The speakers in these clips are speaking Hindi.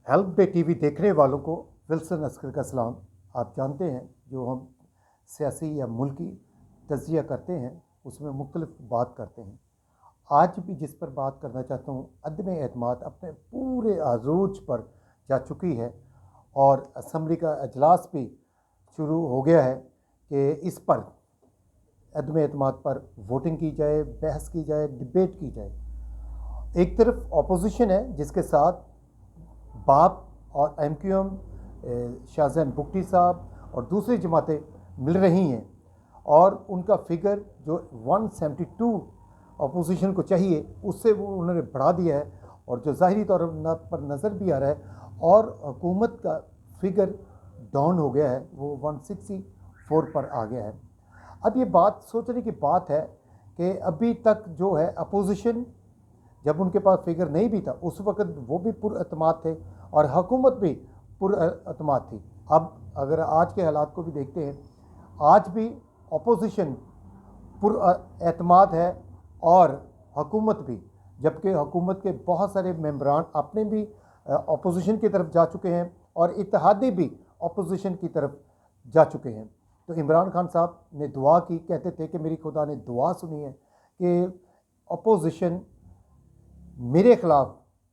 हेल्प डे टीवी देखने वालों को विल्सन अस्कर का सलाम। आप जानते हैं जो हम सियासी या मुल्की तज्जिया करते हैं उसमें मुख्तलिफ बात करते हैं। आज भी जिस पर बात करना चाहता हूँ, अदम एतमाद अपने पूरे आरूज पर जा चुकी है और असम्बली का अजलास भी शुरू हो गया है कि इस पर अदम एतमाद पर वोटिंग की जाए, बहस की जाए, डिबेट की जाए। एक तरफ अपोजिशन है जिसके साथ बाप और MQM शाहजहान बुगटी साहब और दूसरी जमातें मिल रही हैं और उनका फिगर जो 172 अपोजिशन को चाहिए उससे वो उन्होंने बढ़ा दिया है और जो ज़ाहिरी तौर पर नज़र भी आ रहा है और हुकूमत का फिगर डाउन हो गया है, वो 164 पर आ गया है। अब ये बात सोचने की बात है कि अभी तक जो है अपोजिशन, जब उनके पास फिगर नहीं भी था उस वक्त वो भी पुरअतमाद थे और हुकूमत भी पुरअतमाद थी। अब अगर आज के हालात को भी देखते हैं, आज भी अपोजिशन पुरअतमाद है और हुकूमत भी, जबकि हुकूमत के बहुत सारे मेंबरान अपने भी अपोजिशन की तरफ जा चुके हैं और इत्तेहादी भी अपोजिशन की तरफ जा चुके हैं। तो इमरान खान साहब ने दुआ की, कहते थे कि मेरी खुदा ने दुआ सुनी है कि अपोजिशन मेरे ख़िलाफ़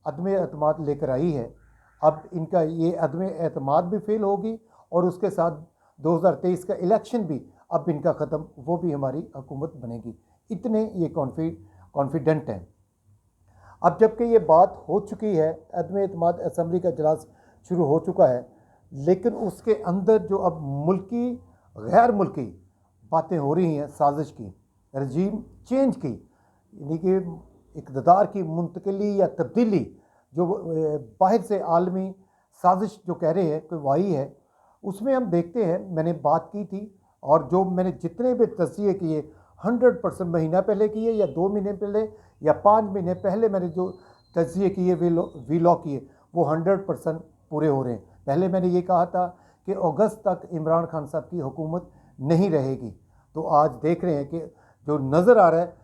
अदम एतमाद लेकर आई है। अब इनका ये अदम एतमाद भी फेल होगी और उसके साथ 2023 का इलेक्शन भी अब इनका ख़त्म, वो भी हमारी हुकूमत बनेगी। इतने ये कॉन्फिडेंट हैं। अब जबकि ये बात हो चुकी है, अदम एतमाद असम्बली का इजलास शुरू हो चुका है, लेकिन उसके अंदर जो अब मुल्की गैर मुल्की बातें हो रही हैं, साजिश की, रजीम चेंज की, यानी कि इक़्तिदार की मुंतकिली या तब्दीली, जो बाहर से आलमी साजिश जो कह रहे हैं कि वही है, उसमें हम देखते हैं। मैंने बात की थी और जो मैंने जितने भी तज़किये किए 100% महीना पहले किए या 2 महीने पहले या 5 महीने पहले मैंने जो तज़किये किए, वीलॉग किए, वो 100% पूरे हो रहे हैं। पहले मैंने ये कहा था कि अगस्त तक इमरान खान साहब की हुकूमत नहीं रहेगी, तो आज देख रहे हैं कि जो नज़र आ रहा है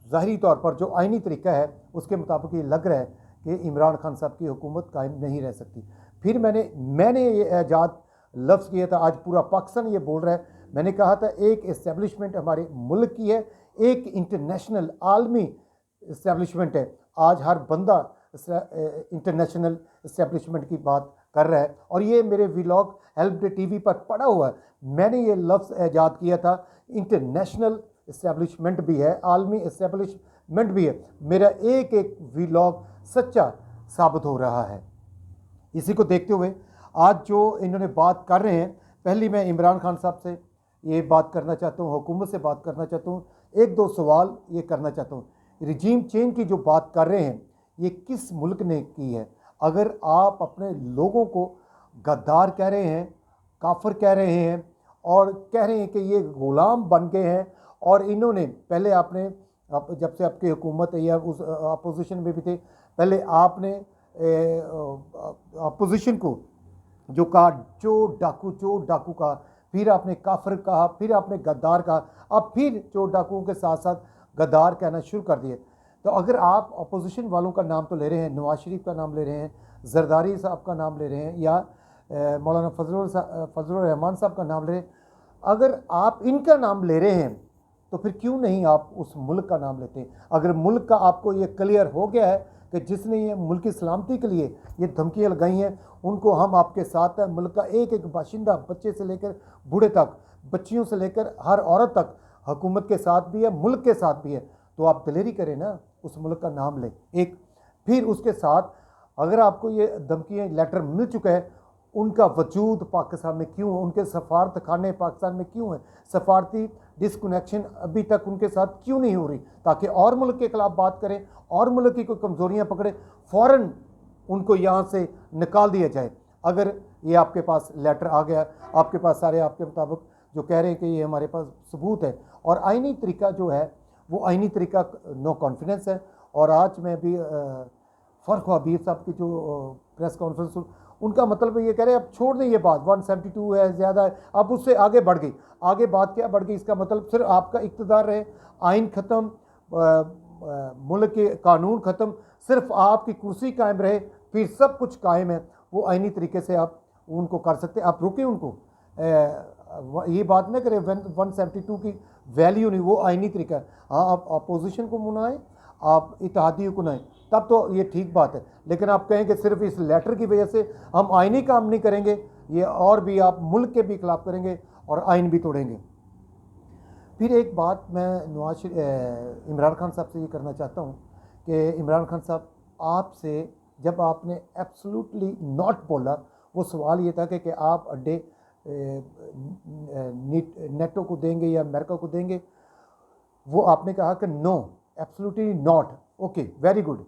ज़ाहिरी तौर पर जो आइनी तरीका है उसके मुताबिक ये लग रहा है कि इमरान खान साहब की हुकूमत कायम नहीं रह सकती। फिर मैंने ये एजाद लफ्ज़ किया था, आज पूरा पाकिस्तान ये बोल रहा है। मैंने कहा था एक इस्टेब्लिशमेंट हमारे मुल्क की है, एक इंटरनेशनल आलमी इस्टेब्लिशमेंट है। आज हर बंदा इंटरनेशनल इस्टेब्लिशमेंट की बात कर रहा है और ये मेरे व्लॉग हेल्प डे टीवी पर पड़ा हुआ है। मैंने ये लफ्ज़ ईजाद किया था, इंटरनेशनल इस्टेब्लिशमेंट भी है, आलमी इस्टेब्लिशमेंट भी है। मेरा एक एक व्लॉग सच्चा साबित हो रहा है। इसी को देखते हुए आज जो इन्होंने बात कर रहे हैं, पहली मैं इमरान खान साहब से ये बात करना चाहता हूँ, हुकूमत से बात करना चाहता हूँ, एक दो सवाल ये करना चाहता हूँ। रिजीम चेंज की जो बात कर रहे हैं, ये किस मुल्क ने की है? अगर आप अपने लोगों को गद्दार कह रहे हैं, काफिर कह रहे हैं और कह रहे हैं कि ये गुलाम बन गए हैं, और इन्होंने पहले आपने जब से आपकी हुकूमत है या उस अपोजिशन में भी थे, पहले आपने अपोजिशन को जो कहा चोर डाकू कहा, फिर आपने काफिर कहा, फिर आपने गद्दार कहा, अब फिर चोर डाकुओं के साथ साथ गद्दार कहना शुरू कर दिए। तो अगर आप अपोजिशन वालों का नाम तो ले रहे हैं, नवाज शरीफ का नाम ले रहे हैं, जरदारी साहब का नाम ले रहे हैं, या मौलाना फजलुर रहमान साहब का नाम ले रहे हैं, अगर आप इनका नाम ले रहे हैं तो फिर क्यों नहीं आप उस मुल्क का नाम लेते हैं? अगर मुल्क का आपको ये क्लियर हो गया है कि जिसने ये मुल्क की सलामती के लिए ये धमकियाँ लगाई हैं, उनको हम आपके साथ हैं, मुल्क का एक एक बाशिंदा, बच्चे से लेकर बूढ़े तक, बच्चियों से लेकर हर औरत तक हुकूमत के साथ भी है, मुल्क के साथ भी है, तो आप दिलेरी करें ना, उस मुल्क का नाम लें। एक फिर उसके साथ अगर आपको ये धमकियाँ लेटर मिल चुका है, उनका वजूद पाकिस्तान में क्यों है? उनके सफारत खाने पाकिस्तान में क्यों है? सफारती डिसकनेक्शन अभी तक उनके साथ क्यों नहीं हो रही, ताकि और मुल्क के खिलाफ बात करें और मुल्क की कोई कमज़ोरियाँ पकड़े, फ़ौरन उनको यहाँ से निकाल दिया जाए। अगर ये आपके पास लेटर आ गया, आपके पास सारे आपके मुताबिक जो कह रहे हैं कि ये हमारे पास सबूत है, और आइनी तरीका जो है वो आइनी तरीका नो कॉन्फिडेंस है। और आज मैं भी फ़र्क हबीब साहब की जो प्रेस कॉन्फ्रेंस, उनका मतलब ये कह रहे हैं अब छोड़ दें ये बात, 172 है, ज़्यादा है, अब उससे आगे बढ़ गई। आगे बात क्या बढ़ गई? इसका मतलब सिर्फ आपका इक़्तिदार रहे, आइन ख़त्म, मुल्क के कानून ख़त्म, सिर्फ आपकी कुर्सी कायम रहे, फिर सब कुछ कायम है। वो आईनी तरीके से आप उनको कर सकते हैं। आप रोकें उनको, ये बात ना करें 172 की वैल्यू नहीं, वो आईनी तरीका है। हाँ, आप अपोजिशन को मनाएं, आप इत्तेहादियों को नहीं, तब तो ये ठीक बात है। लेकिन आप कहें कि सिर्फ इस लेटर की वजह से हम आईनी काम नहीं करेंगे, ये और भी आप मुल्क के भी खिलाफ करेंगे और आइन भी तोड़ेंगे। फिर एक बात मैं इमरान खान साहब से ये करना चाहता हूँ कि इमरान खान साहब, आपसे जब आपने एब्सोल्युटली नॉट बोला, वो सवाल ये था कि आप अड्डे नेटो को देंगे या अमेरिका को देंगे, वो आपने कहा कि no, absolutely not, okay very good.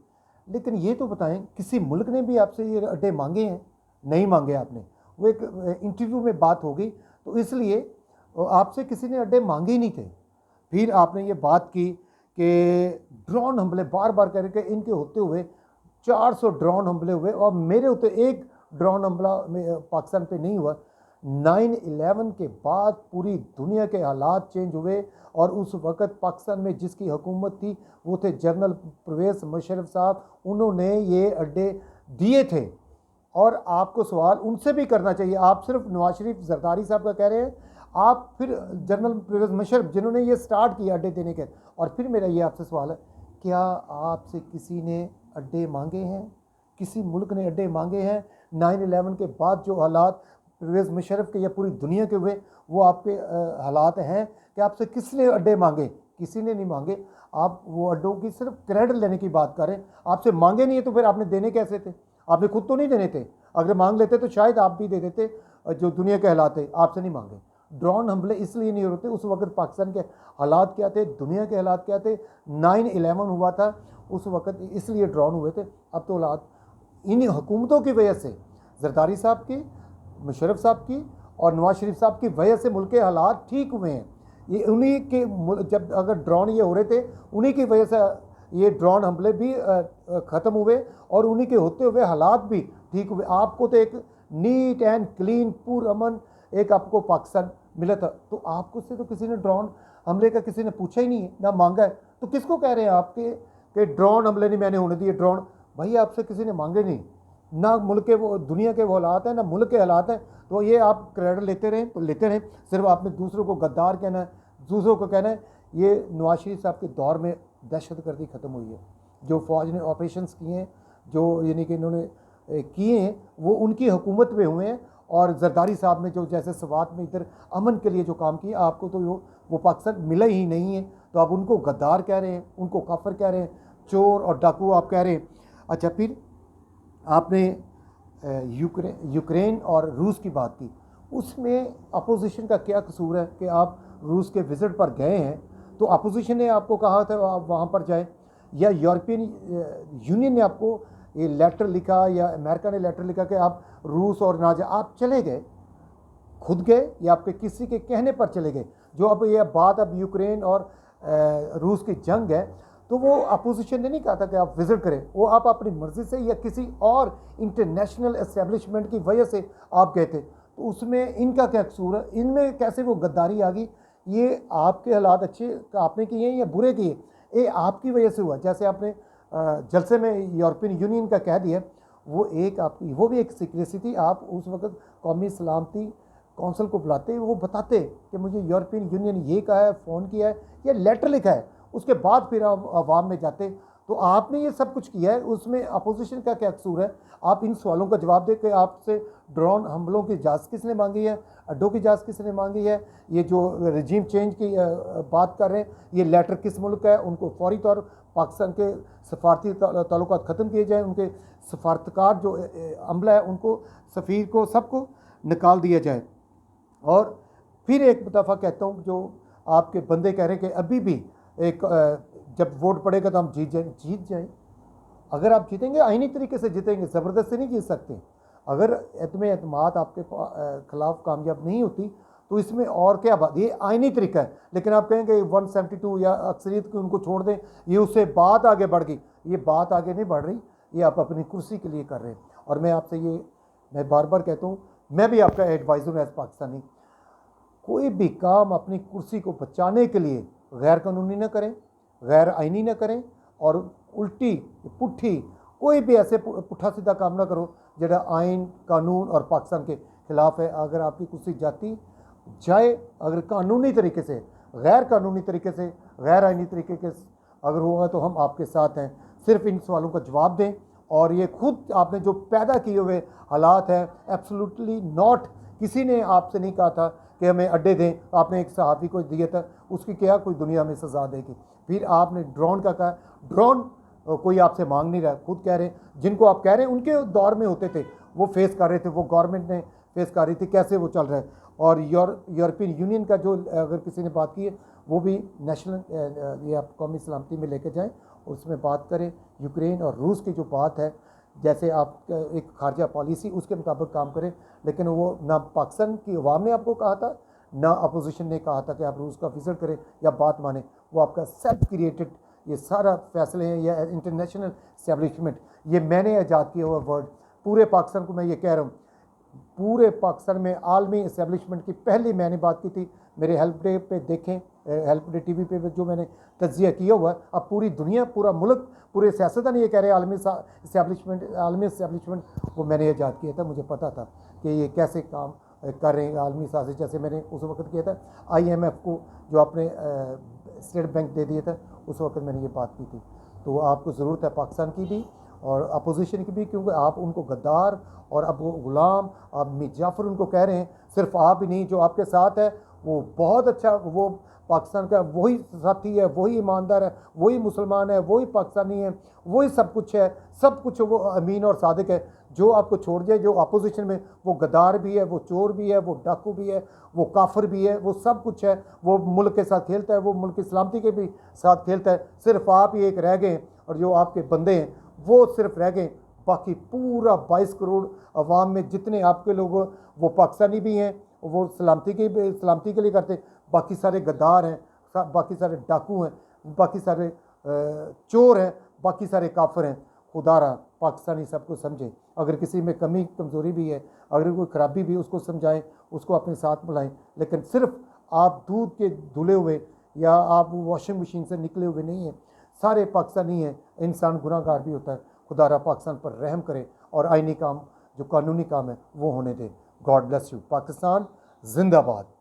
लेकिन ये तो बताएं, किसी मुल्क ने भी आपसे ये अड्डे मांगे हैं? नहीं मांगे आपने। वो एक इंटरव्यू में बात होगी, तो इसलिए आपसे किसी ने अड्डे मांगे ही नहीं थे। फिर आपने ये बात की कि ड्रोन हमले बार बार करके इनके होते हुए 400 ड्रोन हमले हुए और मेरे होते एक ड्रोन हमला पाकिस्तान पे नहीं हुआ। 9/11 के बाद पूरी दुनिया के हालात चेंज हुए और उस वक़्त पाकिस्तान में जिसकी हुकूमत थी वो थे जनरल परवेज़ मुशर्रफ साहब, उन्होंने ये अड्डे दिए थे। और आपको सवाल उनसे भी करना चाहिए, आप सिर्फ नवाज शरीफ जरदारी साहब का कह रहे हैं, आप फिर जनरल परवेज़ मुशर्रफ जिन्होंने ये स्टार्ट किया अड्डे देने के। और फिर मेरा ये आपसे सवाल है, क्या आपसे किसी ने अड्डे मांगे हैं? किसी मुल्क ने अड्डे मांगे हैं? 9/11 के बाद जो हालात परवेज़ मुशर्रफ के या पूरी दुनिया के हुए, वो आपके हालात हैं कि आपसे किसने अड्डे मांगे? किसी ने नहीं मांगे। आप वो अड्डों की सिर्फ क्रेडिट लेने की बात करें, आपसे मांगे नहीं है तो फिर आपने देने कैसे थे? आपने खुद तो नहीं देने थे, अगर मांग लेते तो शायद आप भी दे देते। जो दुनिया के हालात है, आपसे नहीं मांगे। ड्रोन हमले इसलिए नहीं होते, उस वक्त पाकिस्तान के हालात क्या थे, दुनिया के हालात क्या थे, 9/11 हुआ था उस वक्त, इसलिए ड्रोन हुए थे। अब तो हालात इन हुकूमतों की वजह से, जरदारी साहब की, मुशर्रफ साहब की और नवाज शरीफ साहब की वजह से मुल्क के हालात ठीक हुए हैं। ये उन्हीं के, जब अगर ड्रोन ये हो रहे थे, उन्हीं की वजह से ये ड्रोन हमले भी ख़त्म हुए और उन्हीं के होते हुए हालात भी ठीक हुए। आपको तो एक नीट एंड क्लीन पुरअमन एक आपको पाकिस्तान मिला था, तो आपको से तो किसी ने ड्रोन हमले का किसी ने पूछा ही नहीं है, ना मांगा है। तो किसको कह रहे हैं आपके कि ड्रोन हमले नहीं मैंने होने दिए? ड्रोन भाई आपसे किसी ने मांगे नहीं, ना मुल्क के वो दुनिया के वो हालात हैं, ना मुल्क के हालात हैं। तो ये आप क्रेडिट लेते रहें तो लेते रहें, सिर्फ आपने दूसरों को गद्दार कहना है, दूसरों को कहना है। ये नवाज शरीफ साहब के दौर में दहशतगर्दी ख़त्म हुई है। जो फ़ौज ने ऑपरेशंस किए हैं, जो यानी कि इन्होंने किए हैं, वो उनकी हुकूमत में हुए हैं। और जरदारी साहब ने जो जैसे सवात में इधर अमन के लिए जो काम किया, आपको तो वो पाकिस्तान मिला ही नहीं है। तो आप उनको गद्दार कह रहे हैं, उनको काफिर कह रहे हैं, चोर और डाकू आप कह रहे हैं। अच्छा, फिर आपने यूक्रेन और रूस की बात की, उसमें अपोजिशन का क्या कसूर है कि आप रूस के विज़िट पर गए हैं? तो अपोजिशन ने आपको कहा था आप वहाँ पर जाएं, या यूरोपियन यूनियन ने आपको ये लेटर लिखा, या अमेरिका ने लेटर लिखा कि आप रूस और ना जाए? आप चले गए, खुद गए या आपके किसी के कहने पर चले गए? जो अब ये बात अब यूक्रेन और रूस की जंग है, तो वो अपोजिशन ने नहीं कहा था कि आप विज़िट करें, वो आप अपनी मर्ज़ी से या किसी और इंटरनेशनल एस्टेब्लिशमेंट की वजह से आप गए थे। तो उसमें इनका क्या कसूर है? इनमें कैसे वो गद्दारी आ गई? ये आपके हालात अच्छे आपने किए हैं या बुरे किए? ये आपकी वजह से हुआ। जैसे आपने जलसे में यूरोपियन यूनियन का कह दिया, वो एक आपकी, वो भी एक सीक्रेसी थी। आप उस वक्त कौमी सलामती कौंसिल को बुलाते, वो बताते कि मुझे यूरोपियन यूनियन ये कहा है, फ़ोन किया है या लेटर लिखा है, उसके बाद फिर आप आवाम में जाते। तो आपने ये सब कुछ किया है, उसमें अपोजिशन का क्या कसूर है? आप इन सवालों का जवाब दें कि आपसे ड्रोन हमलों की इजाज़त किसने मांगी है, अड्डों की इजाज़त किसने मांगी है, ये जो रजीम चेंज की बात कर रहे हैं, ये लेटर किस मुल्क का है? उनको फौरी तौर पाकिस्तान के सफारती ताल्लुकात ख़त्म किए जाएँ, उनके सफारतकार जो अमला है उनको, सफ़ीर को, सबको निकाल दिया जाए। और फिर एक दफ़ा कहता हूँ, जो आपके बंदे कह रहे हैं कि अभी भी एक जब वोट पड़ेगा तो हम जीत जाएँ। अगर आप जीतेंगे आईनी तरीके से जीतेंगे, ज़बरदस्ती नहीं जीत सकते। अगर एतमाद आपके ख़िलाफ़ कामयाब नहीं होती तो इसमें और क्या बात, ये आईनी तरीका है। लेकिन आप कहेंगे 172 या अक्सरियत की उनको छोड़ दें, ये उससे बात आगे बढ़ गई। ये बात आगे नहीं बढ़ रही, ये आप अपनी कुर्सी के लिए कर रहे हैं। और मैं आपसे ये मैं बार बार कहता हूँ, मैं भी आपका एडवाइज़र हूँ एज पाकिस्तानी, कोई भी काम अपनी कुर्सी को बचाने के लिए गैर कानूनी ना करें, गैर आइनी ना करें और उल्टी पुट्ठी कोई भी ऐसे पुट्ठा सीधा काम ना करो जेड़ा आइन कानून और पाकिस्तान के खिलाफ है। अगर आपकी किसी जाति चाहे अगर कानूनी तरीके से, गैर कानूनी तरीके से, गैर आइनी तरीके के अगर होगा तो हम आपके साथ हैं। सिर्फ इन सवालों का जवाब दें। और ये खुद आपने जो पैदा किए हुए हालात हैं, एब्सोल्युटली नॉट, किसी ने आपसे नहीं कहा था कि हमें अड्डे दें, आपने एक सहाफ़ी को दिए था, उसकी क्या कोई दुनिया में सज़ा देगी। फिर आपने ड्रोन का कहा, ड्रोन कोई आपसे मांग नहीं रहा, खुद कह रहे हैं। जिनको आप कह रहे हैं उनके दौर में होते थे, वो फेस कर रहे थे, वो गवर्नमेंट ने फेस कर रही थी, कैसे वो चल रहा है। और यूरोपियन यूनियन का जो अगर किसी ने बात की है वो भी नेशनल ये आप कौमी सलामती में लेके जाएं, उसमें बात करें। यूक्रेन और रूस की जो बात है, जैसे आप एक खारजा पॉलिसी उसके मुताबिक काम करें, लेकिन वो ना पाकिस्तान की अवाम ने आपको कहा था, ना अपोजिशन ने कहा था कि आप रूस का विजिट करें या बात माने। वो आपका सेल्फ क्रिएटेड ये सारा फैसले हैं, या इंटरनेशनल इस्टेब्लिशमेंट, ये मैंने ईजाद किया हुआ वर्ड। पूरे पाकिस्तान को मैं ये कह रहा हूँ, पूरे पाकिस्तान में आलमी इस्टेब्लिशमेंट की पहली मैंने बात की थी। मेरे हेल्प डे पे देखें, हेल्प डे टीवी पे जो मैंने तज्जिया किया हुआ है। अब पूरी दुनिया, पूरा मुल्क, पूरे सियासतदान ये कह रहे हैं आलमी इस्टेब्लिशमेंट वो मैंने ईजाद किया था। मुझे पता था कि ये कैसे काम कर रहे हैं आलमी साजिश। जैसे मैंने उस वक्त किया था IMF को जो आपने स्टेट बैंक दे दिया था, उस वक्त मैंने ये बात की थी। तो आपको ज़रूरत है पाकिस्तान की भी और अपोजिशन की भी, क्योंकि आप उनको गद्दार और अब वो गुलाम, आप मीर जाफ़र उनको कह रहे हैं। सिर्फ आप ही नहीं, जो आपके साथ है वो बहुत अच्छा, वो पाकिस्तान का वही साथी है, वही ईमानदार है, वही मुसलमान है, वही पाकिस्तानी है, वही सब कुछ है, सब कुछ वो अमीन और सादिक है। जो आपको छोड़ जाए, जो अपोजिशन में, वो गद्दार भी है, वो चोर भी है, वो डाकू भी है, वो काफिर भी है, वो सब कुछ है। वो मुल्क के साथ खेलता है, वो मुल्क की सलामती के भी साथ खेलता है। सिर्फ आप ही एक रह गए, और जो आपके बंदे हैं वो सिर्फ रह गए। बाकी पूरा 22 करोड़ अवाम में जितने आपके लोग, वो पाकिस्तानी भी हैं, वो सलामती के लिए करते, बाकी सारे गद्दार हैं, बाकी सारे डाकू हैं, बाकी सारे चोर हैं, बाकी सारे काफिर हैं। खुदारा पाकिस्तानी सबको समझें। अगर किसी में कमी कमज़ोरी भी है, अगर कोई खराबी भी, उसको समझाएं, उसको अपने साथ बुलाएं। लेकिन सिर्फ आप दूध के धुले हुए या आप वॉशिंग मशीन से निकले हुए नहीं हैं। सारे पाकिस्तानी हैं, इंसान गुनाहगार भी होता है। खुदारा पाकिस्तान पर रहम करे और आईनी काम, जो कानूनी काम है, वो होने दे। God bless you. पाकिस्तान जिंदाबाद।